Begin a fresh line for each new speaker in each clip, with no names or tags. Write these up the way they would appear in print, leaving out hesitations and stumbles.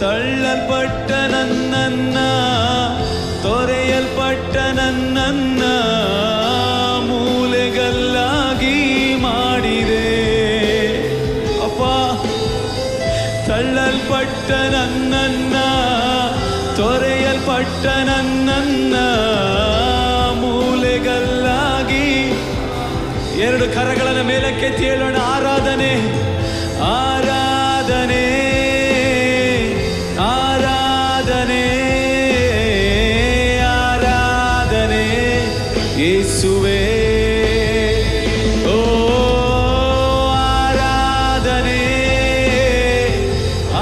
ತಳ್ಳಲ್ಪಟ್ಟ ನನ್ನನ್ನ, ತೊರೆಯಲ್ಪಟ್ಟ ನನ್ನನ್ನ ಮೂಲೆಗಲ್ಲಾಗಿ ಮಾಡಿದೆ ಅಪ್ಪ. ತಳ್ಳಲ್ಪಟ್ಟ ನನ್ನನ್ನ, ತೊರೆಯಲ್ಪಟ್ಟ ನನ್ನನ್ನ ಮೂಲೆಗಲ್ಲಾಗಿ. ಎರಡು ಕರಗಳನ್ನು ಮೇಲಕ್ಕೆತ್ತಿ ಹೇಳೋಣ, ಆರಾಧನೆ ಆರಾಧನೆ ಆರಾಧನೆ ಆರಾಧನೆ ಯೇಸುವೇ. ಓ ಆರಾಧನೆ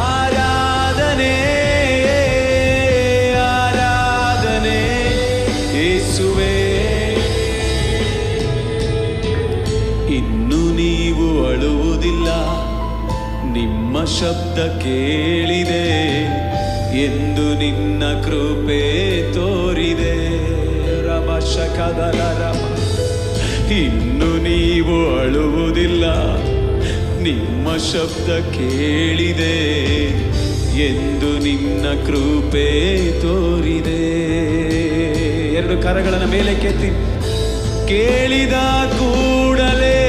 ಆರಾಧನೆ ಆರಾಧನೆ ಯೇಸುವೇ. ಇನ್ನು ನೀವು ಅಳುವುದಿಲ್ಲ, ನಿಮ್ಮ ಶಬ್ದ ಕೇಳಿದೆ ಎಂದು ನಿನ್ನ ಕೃಪೆ ತೋರಿದೆ. ಇನ್ನು ನೀವು ಅಳುವುದಿಲ್ಲ, ನಿಮ್ಮ ಶಬ್ದ ಕೇಳಿದೆ ಎಂದು ನಿನ್ನ ಕೃಪೆ ತೋರಿದೆ. ಎರಡು ಕರಗಳನ್ನು ಮೇಲೆ ಕೆತ್ತಿ, ಕೇಳಿದ ಕೂಡಲೇ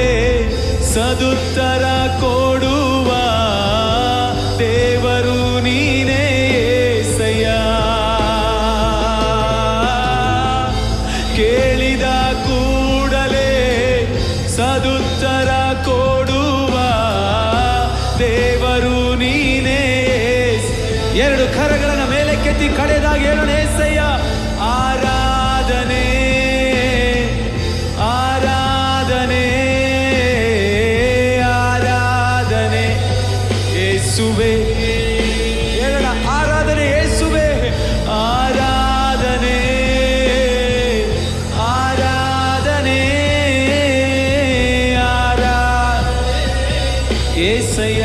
ಸದುತ್ತರ ಕೊಡುವ ದೇವರು ನೀನೇ యేసయ్య. ಕೇಳಿದ ಕೂಡಲೇ ಸದುತ್ತರ ಕೊಡುವ ದೇವರು ನೀನೇ. ಎರಡು ಕರಗಳನ್ನು ಮೇಲೆ ಕೆತ್ತಿ ಕಡೆದಾಗ ಹೇಳೋಣ, యేసయ్య ಆರಾಧನೆ ಆರಾಧನೆ ಆರಾಧನೆ ಯೇಸುವೇ. ಹೇಳೋಣ, ಆರಾಧನೆ ಯೇಸುವೇ, ಆರಾಧನೆ ಆರಾಧನೆ యేసయ్య.